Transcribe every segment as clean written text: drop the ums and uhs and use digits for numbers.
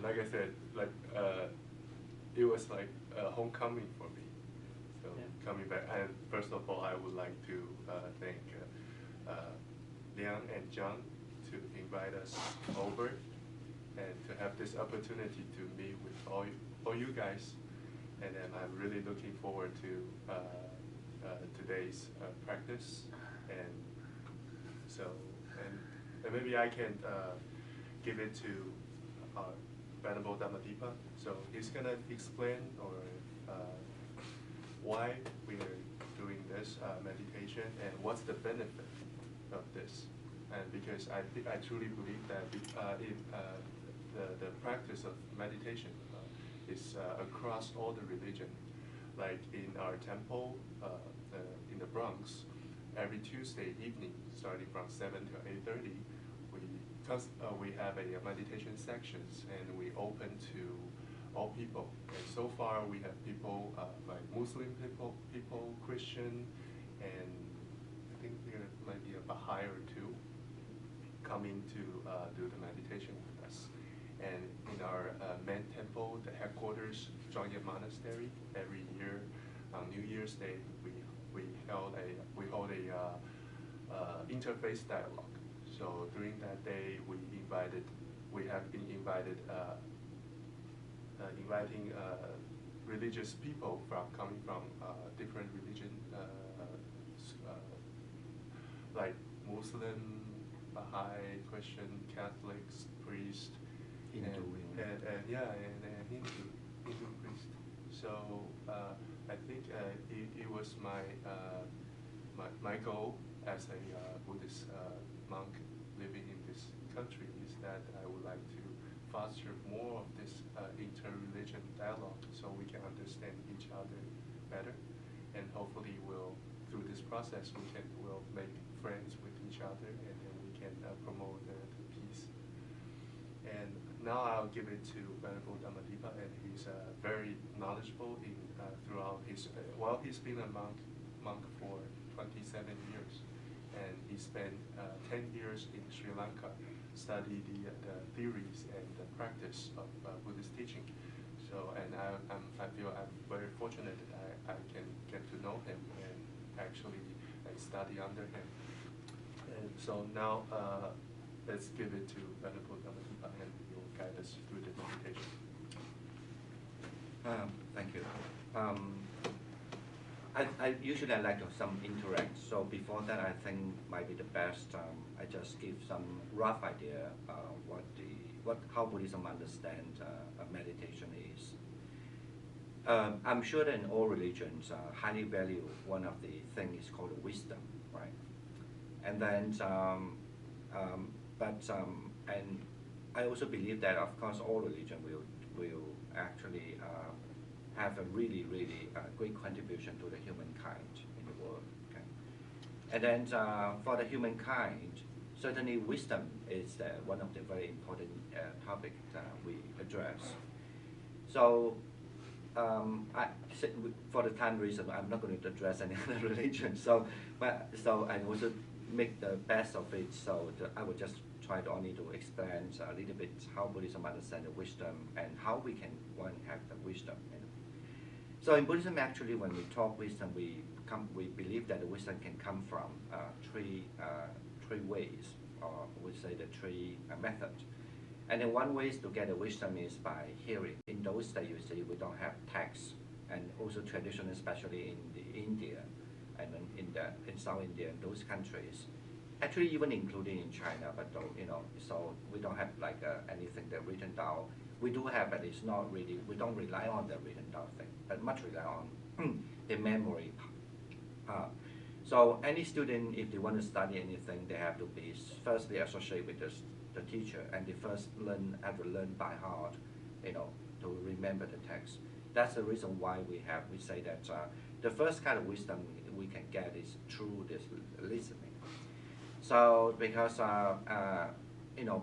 like I said, like it was like a homecoming for me. So coming back, and first of all, I would like to thank Yeun and Chung to invite us over and to have this opportunity to meet with all you guys. And then I'm really looking forward to today's practice. And so, and maybe I can give it to our Venerable Dhammadipa. So he's gonna explain or why we are doing this meditation and what's the benefit of this. And because I truly believe that the practice of meditation is across all the religion. Like in our temple in the Bronx, every Tuesday evening, starting from 7 to 8:30, we have a meditation sections, and we open to all people. And so far, we have people like Muslim people, Christian, and I think there might be a Baha'i or two coming to do the meditation with us. And in our main temple, the headquarters, Chung Monastery, every year on New Year's Day, we hold a interfaith dialogue. So during that day, we have been inviting religious people coming from different religion, like Muslim, Baha'i, Christian, Catholics, priest, and Hindu priest. So I think it was my goal as a Buddhist monk living in this country is that I would like to foster more of this inter-religion dialogue so we can understand each other better, and hopefully through this process we'll make friends with each other, and then we can promote the peace. And now I'll give it to Venerable Dhammadipa, and he's very knowledgeable throughout his. He's been a monk for 27 years, and he spent 10 years in Sri Lanka, study the theories and the practice of Buddhist teaching. So, and I feel I'm very fortunate that I can get to know him and actually study under him. And so now let's give it to Venerable Dhammadipa, and he will guide us through the meditation. Thank you. I usually like to some interact. So before that, I think might be the best. I just give some rough idea how Buddhism understand meditation is. I'm sure that in all religions highly value one of the things is called wisdom, right? And then, and I also believe that of course all religion will actually have a really great contribution to the humankind in the world. Okay? And then for the humankind, certainly wisdom is one of the very important topics we address. So for the time reason, I'm not going to address any other religion. So I also make the best of it. So I would just try to only to explain a little bit how Buddhism understands the wisdom and how we can have the wisdom. You know? So in Buddhism, actually, when we talk wisdom, we believe that the wisdom can come from three ways, or we say the three methods. And then one way to get the wisdom is by hearing. In those days, you see, we don't have text, and also tradition, especially in the India, and in South India, and those countries, actually even including in China, but so we don't have like anything that written down. We do have, but it's not really. We don't rely on the written down thing, but much rely on the memory part. So any student, if they want to study anything, they have to be firstly associated with the teacher, and they first have to learn by heart, to remember the text. That's the reason why we say that the first kind of wisdom we can get is through this listening. So because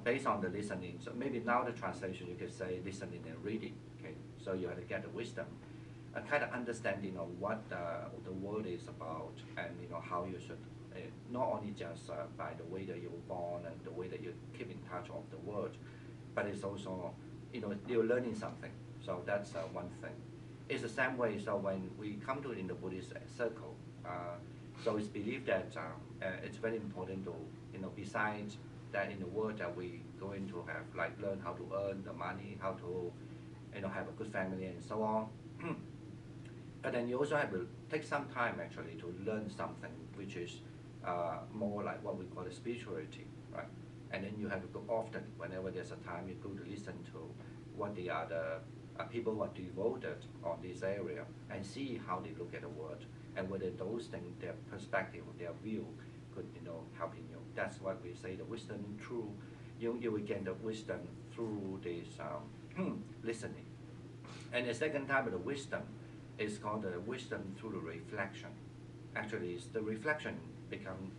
based on the listening, so maybe now the translation you could say listening and reading. Okay, so you have to get the wisdom, a kind of understanding of what the world is about, and how you should not only just by the way that you were born and the way that you keep in touch of the world, but it's also you're learning something. So that's one thing. It's the same way. So when we come to in the Buddhist circle, so it's believed that it's very important to, besides that in the world that we going to have, like learn how to earn the money, how to, have a good family and so on. But then you also have to take some time actually to learn something which is more like what we call the spirituality, right? And then you have to go often, whenever there's a time, you go to listen to what the other people who are devoted on this area and see how they look at the world and whether those things, their perspective, their view could, helping you. That's what we say the wisdom through, you will gain the wisdom through this listening. And the second type of the wisdom is called the wisdom through the reflection. Actually, the reflection become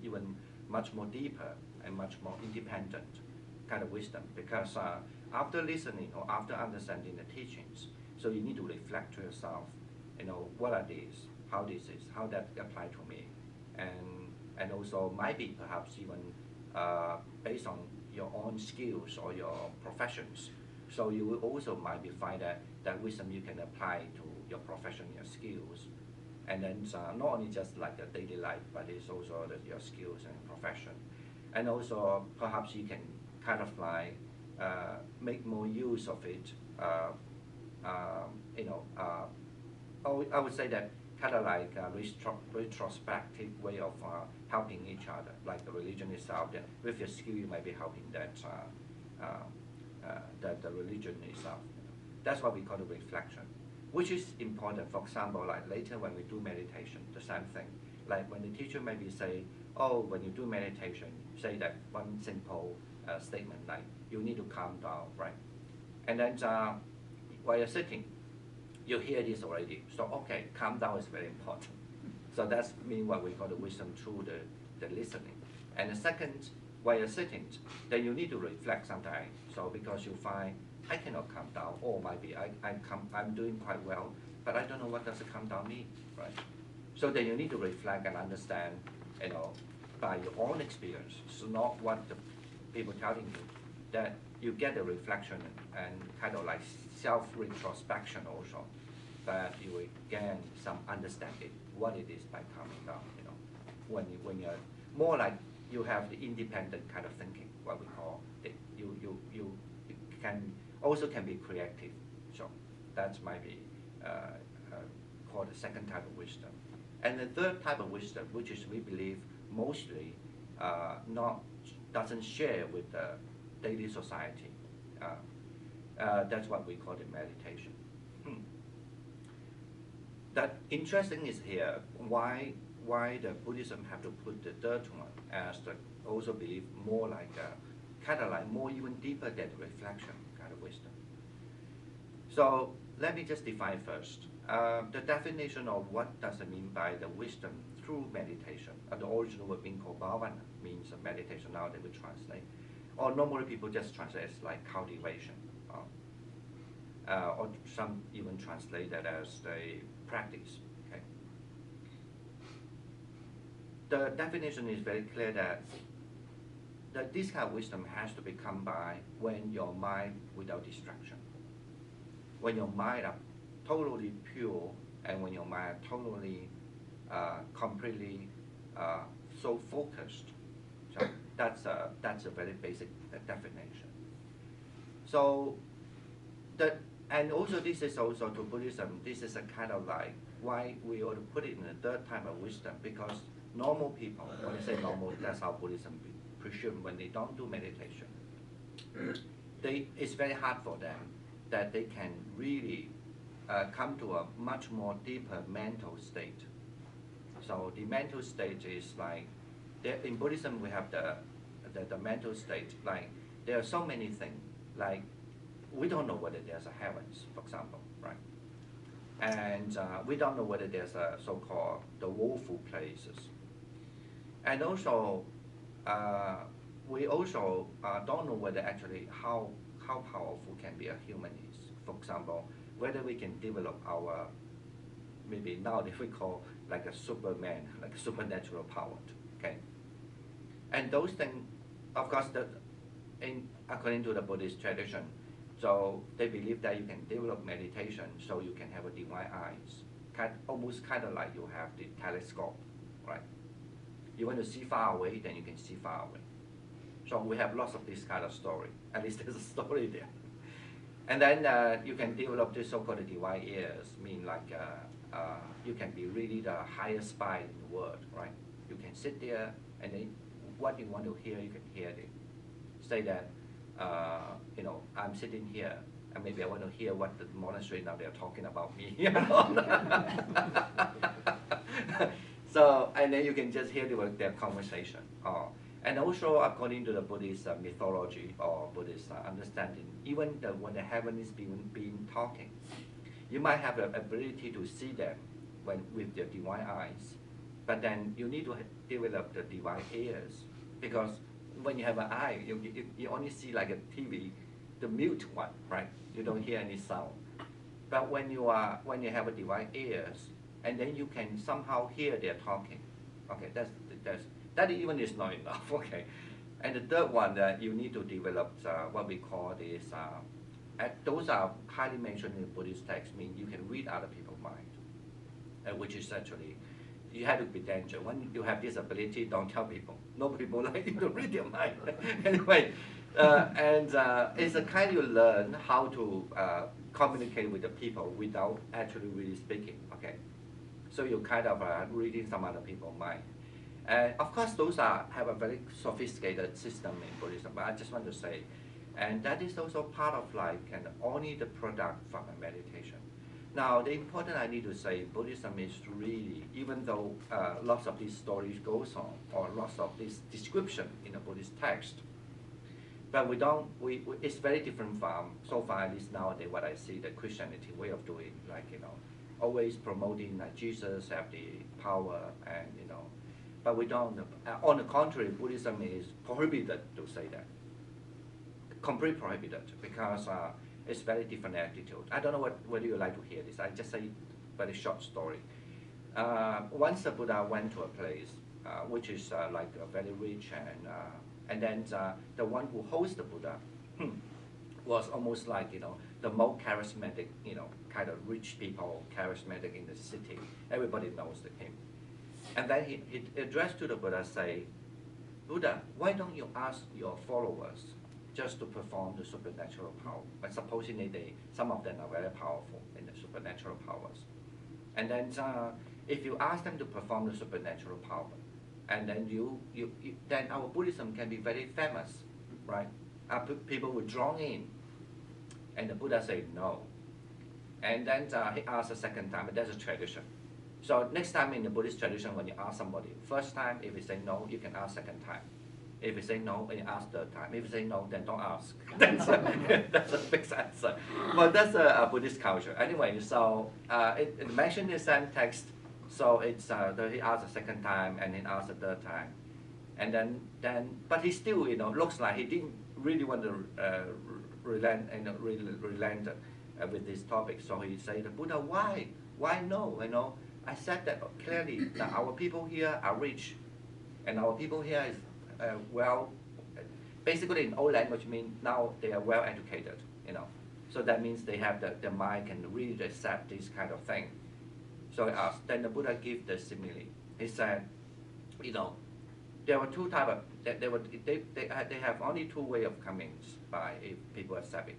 even much more deeper and much more independent kind of wisdom, because after listening or after understanding the teachings, so you need to reflect to yourself, what are these, how this is, how that apply to me, and also might be perhaps even based on your own skills or your professions. So you will also might be find that wisdom you can apply to your profession, your skills, and then not only just like the daily life, but it's also your skills and profession, and also perhaps you can kind of like make more use of it. I would say that kind of like a retrospective way of helping each other, like the religion itself. Then with your skill, you might be helping that the religion itself. That's what we call the reflection, which is important. For example, like later when we do meditation, the same thing. Like when the teacher maybe say, oh, when you do meditation, say that one simple statement like, you need to calm down, right? And then while you're sitting, you hear this already. So okay, calm down is very important. So that's mean what we call the wisdom through the listening. And the second, while you're sitting, then you need to reflect sometimes. So because you find, I cannot calm down, or maybe I'm doing quite well, but I don't know what does a calm down mean, right? So then you need to reflect and understand, by your own experience. So not what the people telling you, that you get the reflection and kind of like self-retrospection also, that you will gain some understanding what it is by calming down, when you're more like you have the independent kind of thinking, what we call it. You can be creative. So that might be called the second type of wisdom. And the third type of wisdom, which is we believe mostly doesn't share with the daily society. That's what we call the meditation. That interesting is here why the Buddhism have to put the third one as the also believe more like kind of like more even deeper than reflection kind of wisdom. So let me just define first. The definition of what does it mean by the wisdom through meditation. The original word being called bhavana means meditation. Now they will translate. Or normally people just translate as like cultivation. Or some even translate that as the practice. Okay. The definition is very clear that this kind of wisdom has to become by when your mind without distraction. When your mind are totally pure, and when your mind are totally completely so focused. So that's a very basic definition. So and also this is also to Buddhism, this is a kind of like why we ought to put it in the third type of wisdom, because normal people, when I say normal, that's how Buddhism presume when they don't do meditation, it's very hard for them that they can really come to a much more deeper mental state. So the mental state is like, in Buddhism we have the mental state, like there are so many things, like we don't know whether there's a heavens, for example, right? And we don't know whether there's a so-called the woeful places. And also, we also don't know whether actually how powerful can be a human is. For example, whether we can develop our, maybe now that we call like a Superman, like a supernatural power, okay? And those things, of course, according to the Buddhist tradition, So they believe that you can develop meditation so you can have a divine eyes. Almost kind of like you have the telescope, right? You want to see far away, then you can see far away. So we have lots of this kind of story. At least there's a story there. And then you can develop this so-called divine ears, mean like you can be really the highest spy in the world, right? You can sit there and then what you want to hear, you can hear it. Say that, you know, I'm sitting here and maybe I want to hear what the monastery now they're talking about me. You know? So, and then you can just hear their conversation. And also, according to the Buddhist mythology or Buddhist understanding, even when the heaven is being talking, you might have the ability to see them with your divine eyes, but then you need to develop the divine ears, because when you have an eye, you only see like a TV, the mute one, right? You don't hear any sound. But when you have a divine ears, and then you can somehow hear their talking. Okay, that even is not enough. Okay, and the third one that you need to develop what we call this. Those are highly mentioned in the Buddhist text. Mean you can read other people's mind, which is actually you have to be dangerous. When you have this ability, don't tell people. No people like you to read their mind. Anyway, and it's a kind you learn how to communicate with the people without actually really speaking. Okay, so you kind of reading some other people's mind. And of course, those have a very sophisticated system in Buddhism. But I just want to say, and that is also part of life and only the product from a meditation. Now, the important I need to say, Buddhism is really, even though lots of these stories goes on, or lots of this description in the Buddhist text, but it's very different from, so far at least nowadays, what I see the Christianity way of doing, like, you know, always promoting that Jesus have the power and, you know, but we don't, on the contrary, Buddhism is prohibited to say that. Completely prohibited, because it's very different attitude. I don't know whether you like to hear this. I just say very short story. Once the Buddha went to a place which is like very rich, and then the one who hosts the Buddha was almost like, you know, the most charismatic, you know, kind of rich people, charismatic in the city. Everybody knows him. And then he addressed to the Buddha, say, Buddha, why don't you ask your followers just to perform the supernatural power? But supposedly some of them are very powerful in the supernatural powers. And then if you ask them to perform the supernatural power, and then then our Buddhism can be very famous, right? People will drawn in. And the Buddha said no. And then he asked a second time, and that's a tradition. So next time in the Buddhist tradition, when you ask somebody, first time, if you say no, you can ask second time. If you say no, then you ask third time. If you say no, then don't ask. That's a fixed answer. But that's a Buddhist culture. Anyway, so it mentioned in the same text. So it's he asked a second time, and then asked a third time, and then but he still, you know, looks like he didn't really want to relent with this topic. So he said, the Buddha, why no? You know, I said that clearly that our people here are rich, and our people here is well, basically in old language means now they are well educated, you know. So that means they have the mind can really accept this kind of thing. So I asked, then the Buddha gave the simile. He said, you know, there were two types of, they have only two ways of coming by if people accept it.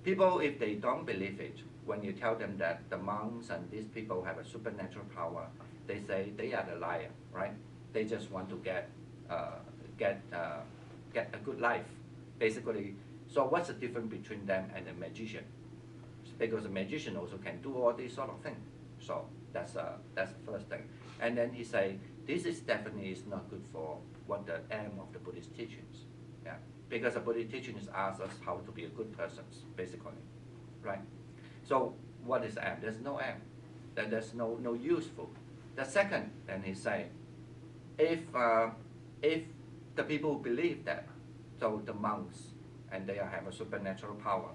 People, if they don't believe it, when you tell them that the monks and these people have a supernatural power, they say they are the liar, right? They just want to get a good life, basically. So what's the difference between them and a magician? Because a magician also can do all these sort of things. So that's the first thing. And then he say, this is definitely not good for what the aim of the Buddhist teachings. Yeah, because the Buddhist teachings ask us how to be a good person, basically, right? So what is aim? There's no aim. Then there's no useful. The second, then he say, if the people believe that, so the monks and they have a supernatural power,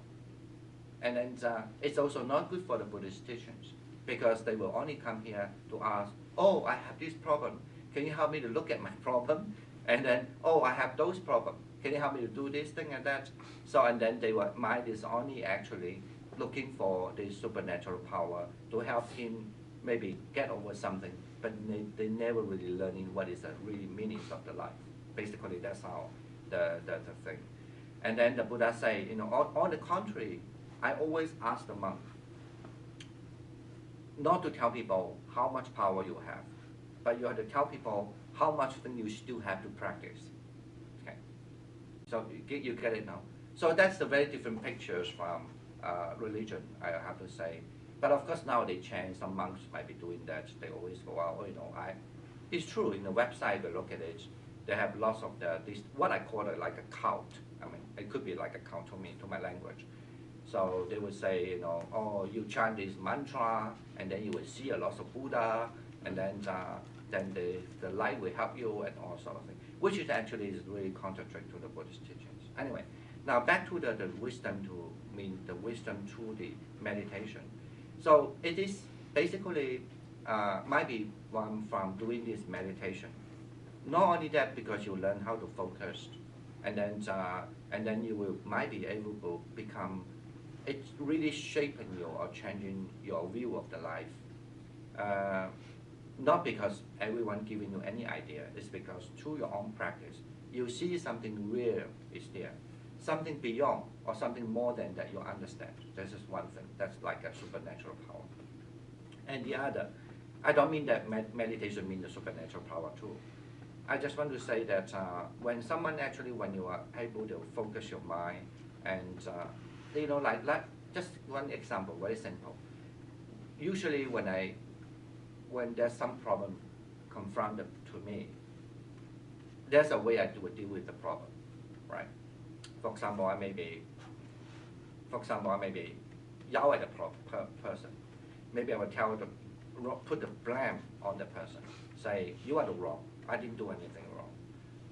and then it's also not good for the Buddhist teachings, because they will only come here to ask, oh, I have this problem. Can you help me to look at my problem? And then, oh, I have those problems. Can you help me to do this thing and that? So, and then their mind is only actually looking for the supernatural power to help him maybe get over something, but they never really learning what is the really meaning of the life. Basically, that's how the thing. And then the Buddha say, on the contrary, I always ask the monk not to tell people how much power you have, but you have to tell people how much thing you still have to practice. Okay, so you get it now. So that's the very different pictures from religion, I have to say. But of course now they change. Some monks might be doing that. They always go out. It's true. In the website, we look at it. They have lots of this what I call it like a cult. I mean, it could be like a cult to my language. So they would say, oh, you chant this mantra, and then you will see a lot of Buddha, and then the light will help you, and all sort of things, which is actually is really contrary to the Buddhist teachings. Anyway, now back to the wisdom the wisdom through the meditation. So it is basically might be one from doing this meditation. Not only that, because you learn how to focus, and then you might be able to become. It's really shaping you or changing your view of the life. Not because everyone giving you any idea. It's because through your own practice, you see something real is there, something beyond or something more than that you understand. This is one thing. That's like a supernatural power. And the other, I don't mean that meditation means the supernatural power too. I just want to say that when you are able to focus your mind and like just one example, very simple. Usually when there's some problem confronted to me, there's a way I would deal with the problem, right? For example, I may be yell at the person. Maybe I would put the blame on the person. Say, you are the wrong. I didn't do anything wrong.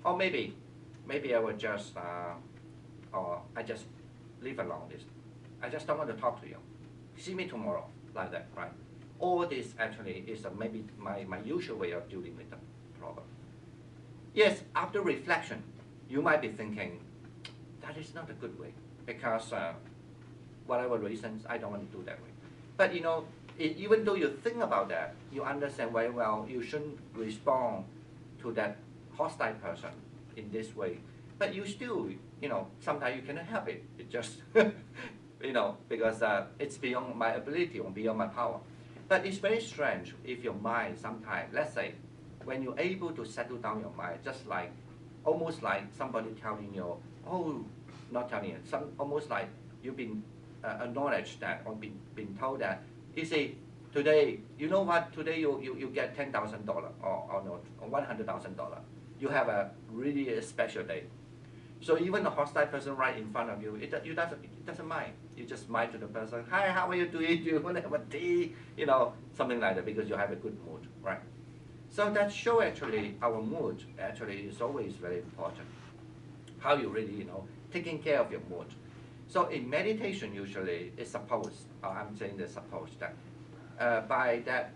Or maybe I would just, or I just leave alone this. I just don't want to talk to you. See me tomorrow, like that, right? All this actually is maybe my usual way of dealing with the problem. Yes, after reflection, you might be thinking, that is not a good way, because whatever reasons, I don't want to do that way. But even though you think about that, you understand very well you shouldn't respond to that hostile person in this way. But you still, sometimes you cannot help it. It just, because it's beyond my ability or beyond my power. But it's very strange if your mind sometimes, let's say, when you're able to settle down your mind, just like, almost like somebody telling you, not telling you, almost like you've been acknowledged that or been told that, you say, today, you know what, today you get $10,000 or $100,000. You have a really special day. So even the hostile person right in front of you, it doesn't mind. You just smile to the person, hi, how are you doing? Do you want to have a tea? Something like that, because you have a good mood, right? So that shows actually our mood actually is always very important. How you really, taking care of your mood. So in meditation, usually it's supposed, I'm saying the supposed that by that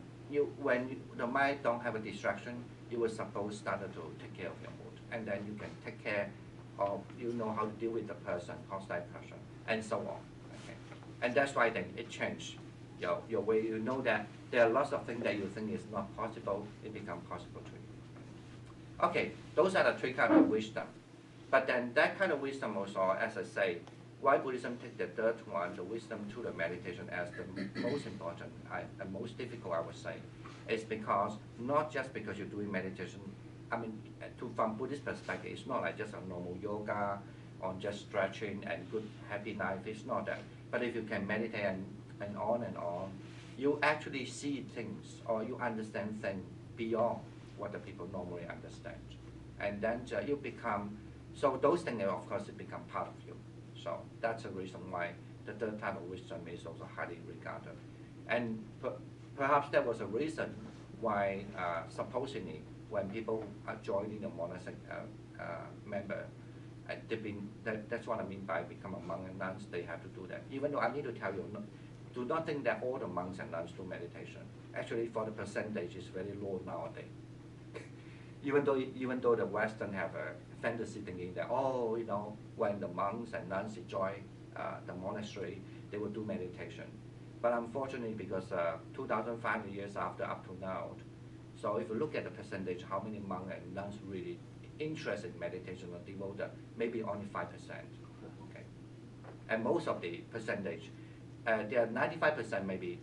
when the mind don't have a distraction, you will suppose start to take care of your mood, and then you can take care of how to deal with the person, hostile person, and so on. Okay, and that's why then it changed your way. You know that there are lots of things that you think is not possible, it becomes possible to you. Okay, those are the three kinds of wisdom. But then that kind of wisdom also, as I say, why Buddhism take the third one, the wisdom to the meditation, as the most important and most difficult, I would say, is because not just because you're doing meditation. I mean, from Buddhist perspective, it's not like just a normal yoga or just stretching and good happy life. It's not that. But if you can meditate and on, you actually see things or you understand things beyond what the people normally understand, and then you become. So those things, of course, it become part of you. So that's the reason why the third type of wisdom is also highly regarded. And perhaps that was a reason why, supposedly, when people are joining the monastic member, that's what I mean by become a monk and nuns, they have to do that. Even though I need to tell you, do not think that all the monks and nuns do meditation. Actually, for the percentage, is very low nowadays. Even though the Western have a fantasy thinking that, oh, you know, when the monks and nuns join the monastery, they will do meditation. But unfortunately, because 2,500 years after up to now, so if you look at the percentage, how many monks and nuns really interested in meditation or devoted, maybe only 5%. Okay, and most of the percentage, there are 95% maybe,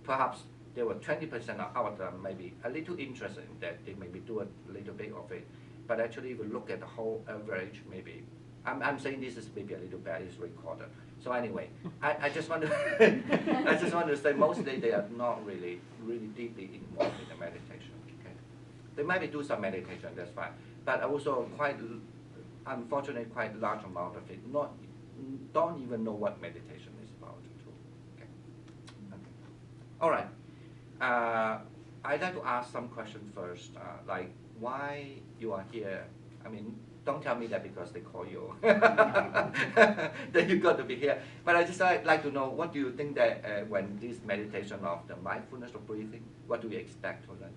perhaps there were 20% out of them maybe a little interested in that, they maybe do a little bit of it. But actually, if you look at the whole average, maybe, I'm saying this is maybe a little bad, it's recorded. So anyway, I just want to, I just want to say mostly they are not really deeply involved in the meditation. Okay, they might do some meditation, that's fine. But also quite, unfortunately, quite large amount of it don't even know what meditation is about too. Okay. Okay. All right. I'd like to ask some questions first, like why you are here. I mean, don't tell me that because they call you, that you got to be here. But I just like to know, what do you think that when this meditation of the mindfulness of breathing, what do you expect to learn?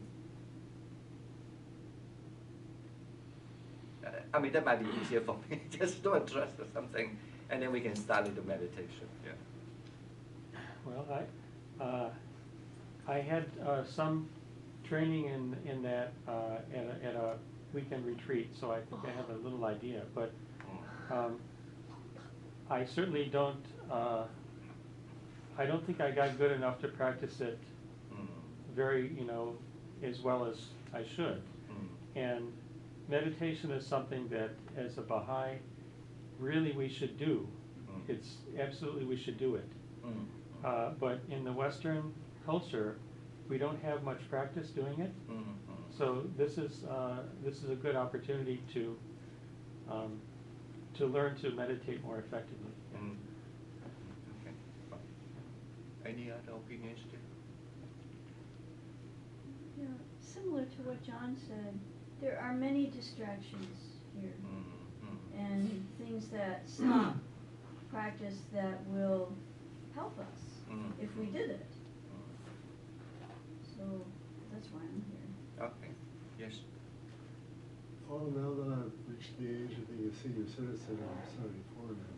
I mean, that might be easier for me. Just to address something, and then we can start with the meditation. Yeah. Well, I had some training in that at a weekend retreat, so I think I have a little idea. But I certainly don't. I don't think I got good enough to practice it very, as well as I should. And meditation is something that, as a Baha'i, really we should do. It's absolutely we should do it. But in the Western culture, we don't have much practice doing it. So this is a good opportunity to learn to meditate more effectively. Okay. Any other opinions? Yeah, similar to what John said, there are many distractions here, and things that stop practice that will help us if we did it. So that's why I'm here. Okay. Yes. Well, now that I've reached the age of being a senior citizen, I'm 74 now.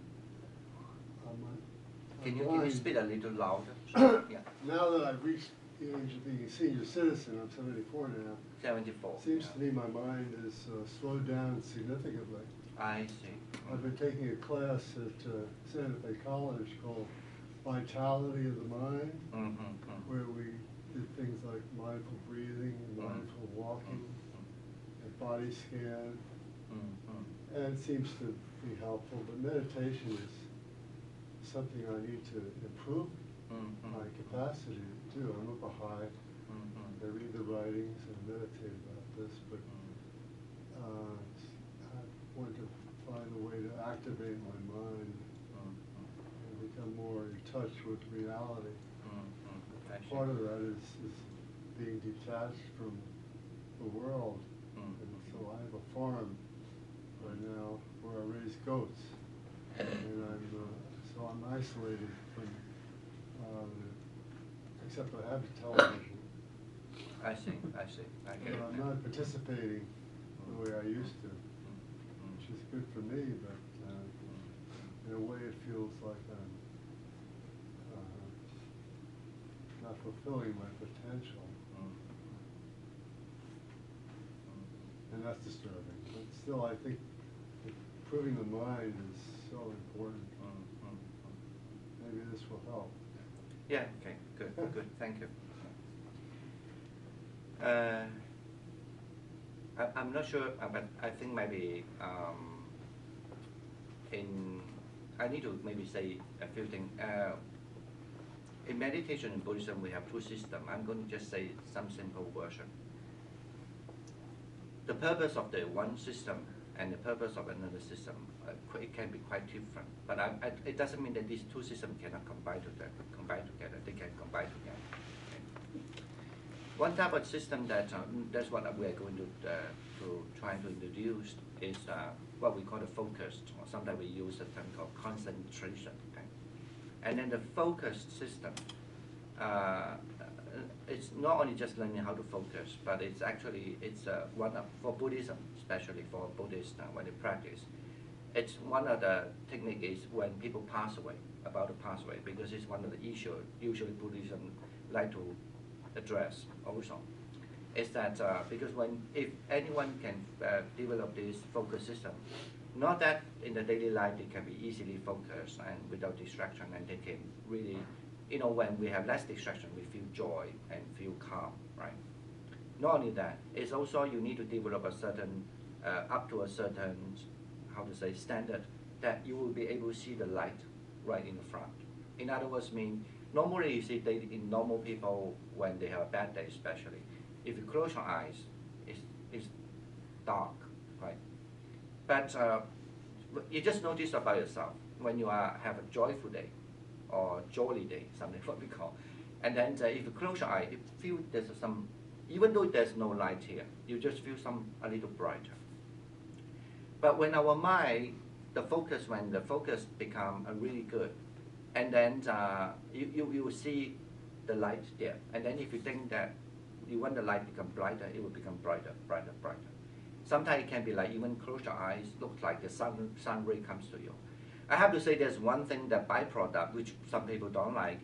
Can you speak a little louder? Yeah. Now that I've reached the age of being a senior citizen, I'm 74 now. 74. Seems to me my mind has slowed down significantly. I see. I've been taking a class at Santa Fe College called Vitality of the Mind, where we did things like mindful breathing, mindful walking, a body scan, and it seems to be helpful. But meditation is something I need to improve my capacity to do. I'm a Baha'i. I read the writings and meditate about this, but I want to find a way to activate my mind and become more in touch with reality. Part of that is being detached from the world. And so I have a farm right now where I raise goats, and I'm isolated from, except I have a television. I see. I get it. I'm not participating the way I used to, which is good for me, but in a way it feels like I'm not fulfilling my potential. And that's disturbing. But still, I think improving the mind is so important. Maybe this will help. Yeah, okay, good, thank you. I'm not sure, but I think maybe I need to maybe say a few things. In meditation in Buddhism, we have two systems. I'm going to just say some simple version. The purpose of the one system and the purpose of another system, it can be quite different. But it doesn't mean that these two systems cannot combine together. They can combine together. Okay. One type of system that's what we are going to try to introduce is what we call the focused, or sometimes we use a term called concentration. Okay. And then the focused system, it's not only just learning how to focus, but it's actually, one of, for Buddhism, especially for Buddhists when they practice, it's one of the technique is when people pass away, about to pass away, because it's one of the issues usually Buddhism like to address also. Is that because if anyone can develop this focus system, not that in the daily life they can be easily focused and without distraction, and they can really, when we have less distraction, we feel joy and feel calm, right? Not only that, it's also you need to develop a certain, up to a certain, how to say, standard, that you will be able to see the light right in the front. In other words, normally you see in normal people when they have a bad day especially, if you close your eyes, it's dark, right? But you just notice about yourself when you have a joyful day or jolly day, something what we call. And then if you close your eye, you feel there's some, even though there's no light here, you just feel a little brighter. But when our mind, when the focus become really good, and then you will see the light there. And then if you think that you want the light to become brighter, it will become brighter, brighter, brighter. Sometimes it can be like even close your eyes, looks like the sun ray comes to you. I have to say there's one thing, that byproduct, which some people don't like.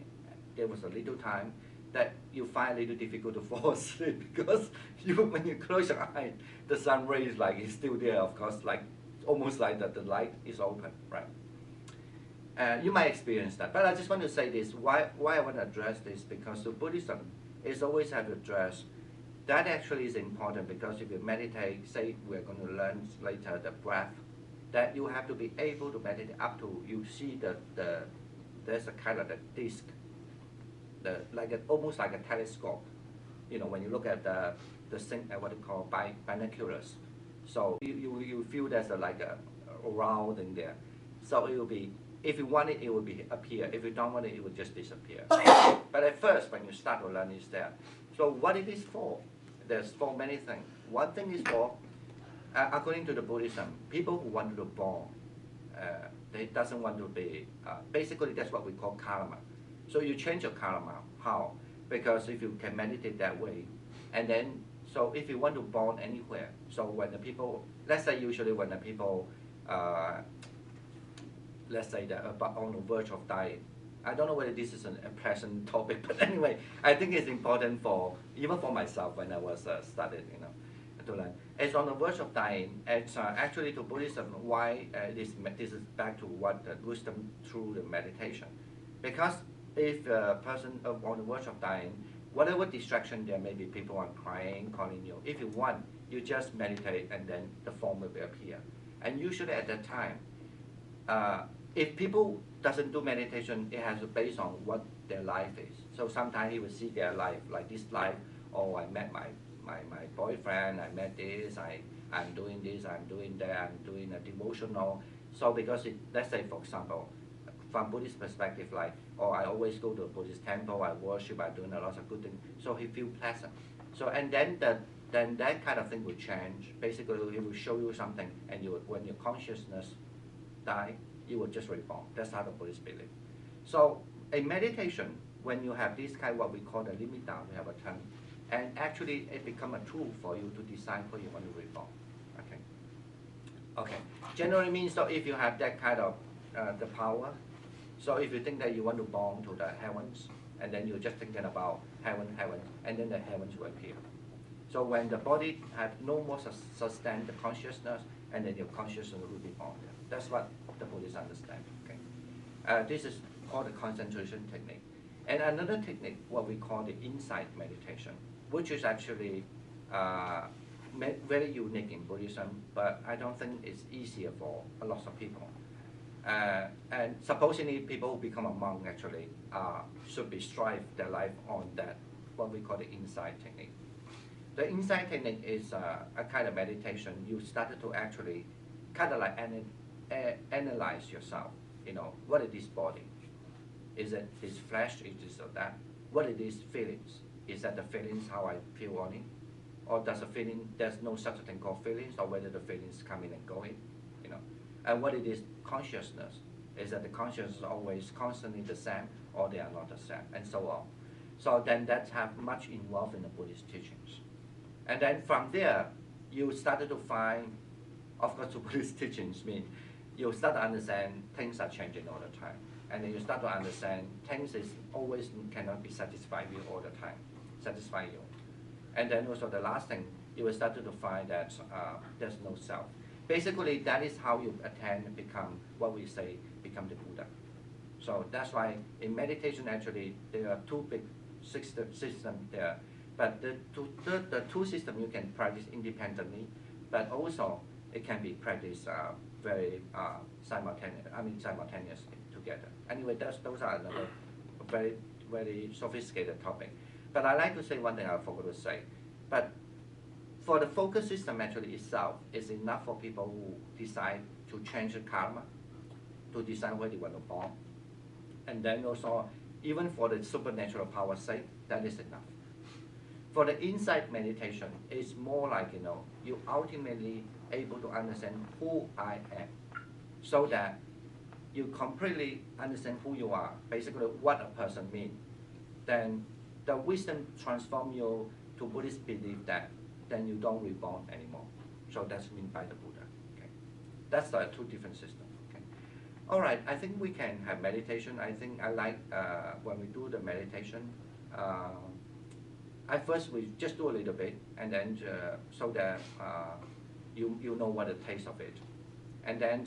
There was a little time that you find a little difficult to fall asleep because when you close your eyes, the sun ray is still there, of course, like almost like the light is open, right? You might experience that, but I just want to say this, why I want to address this, because the Buddhism is always have to address that actually is important, because if you meditate, say we're going to learn later the breath, that you have to be able to meditate up to, you see there's a kind of a disc, almost like a telescope, when you look at the thing, what they call binoculars. So you feel there's a round in there. So it will be, if you want it, it will appear. If you don't want it, it will just disappear. But at first, when you start to learn, it's there. So what it is for? There's for many things. One thing is for, according to the Buddhism, people who want to be born, they doesn't want to be, basically that's what we call karma. So you change your karma. How? Because if you can meditate that way, and then, so if you want to born anywhere, so when the people, let's say usually when the people, let's say they're on the verge of dying, I don't know whether this is a pleasant topic, but anyway, I think it's important even for myself when I was studying, to learn. It's on the verge of dying. It's actually to Buddhism, why this is back to what the wisdom through the meditation. Because if a person on the verge of dying, whatever distraction there may be, people are crying, calling you, if you want, you just meditate and then the form will appear. And usually at that time, if people doesn't do meditation, it has to base on what their life is. So sometimes you will see their life, like this life, oh, I met my boyfriend, I met this, I'm doing this, I'm doing that, I'm doing a devotional. So because let's say, for example, from Buddhist perspective, like, oh, I always go to a Buddhist temple, I worship, I'm doing a lot of good things. So he feels pleasant. So, and then that kind of thing will change. Basically, it will show you something, and when your consciousness die, you will just reborn. That's how the Buddhists believe. So in meditation, when you have this kind of what we call the limit down, we have a term, and actually it becomes a tool for you to decide where you want to reborn. Okay. Generally means, so if you have that kind of the power, so if you think that you want to born to the heavens, and then you're just thinking about heaven, and then the heavens will appear. So when the body has no more sustain the consciousness, and then your consciousness will be born there. That's what the Buddhists understand. Okay. This is called the concentration technique. And another technique, what we call the insight meditation, which is actually very unique in Buddhism, but I don't think it's easier for a lot of people. And supposedly people who become a monk actually should be strive their life on that, what we call the insight technique. The insight technique is a kind of meditation. You started to actually kind of like analyze yourself. What is this body? Is it this flesh? Is this or that? What are these feelings? Is that the feelings how I feel on it? Or does the feeling, there's no such a thing called feelings, or whether the feelings come in and go in? And what it is consciousness? Is that the consciousness is always constantly the same, or they are not the same, and so on. So then that's have much involved in the Buddhist teachings. And then from there, you started to find, of course, the Buddhist teachings mean you start to understand things are changing all the time. And then you start to understand things is always cannot be satisfied with all the time, satisfy you. And then also the last thing, you will start to find that there's no self. Basically, that is how you attain, become what we say, become the Buddha. So that's why in meditation, actually, there are two big systems there. But the two systems you can practice independently, but also it can be practiced very simultaneously together. Anyway, those are another very, very sophisticated topic. But I like to say one thing I forgot to say. But for the focus system actually itself, is enough for people who decide to change the karma, to decide where they want to born. And then also, even for the supernatural power's sake, that is enough. For the insight meditation, it's more like, you ultimately able to understand who I am, so that you completely understand who you are, basically what a person means. Then the wisdom transform you to Buddhist belief that then you don't reborn anymore. So that's meant by the Buddha. Okay, that's the two different systems. Okay, all right. I think we can have meditation. I think I like when we do the meditation. At first we just do a little bit, and then so that you know what the taste of it, and then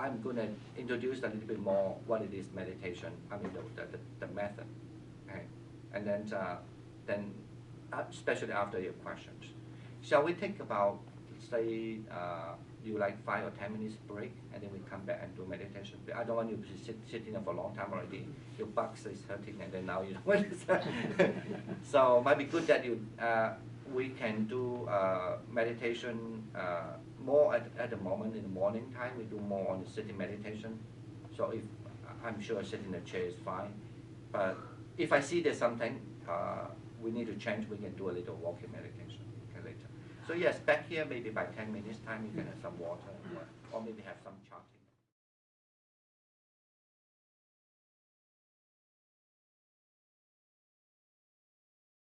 I'm gonna introduce a little bit more what it is meditation. I mean the method, okay, and then especially after your questions. Shall we take about, say, you like 5 or 10 minutes break, and then we come back and do meditation? I don't want you to be sitting there for a long time already. Your back is hurting, and then now you don't want to. So it might be good that we can do meditation more at the moment in the morning time. We do more on the sitting meditation. So if I'm sure sitting in the chair is fine, but if I see there's something we need to change, we can do a little walking meditation later. So yes, back here maybe by 10 minutes time you can have some water or maybe have some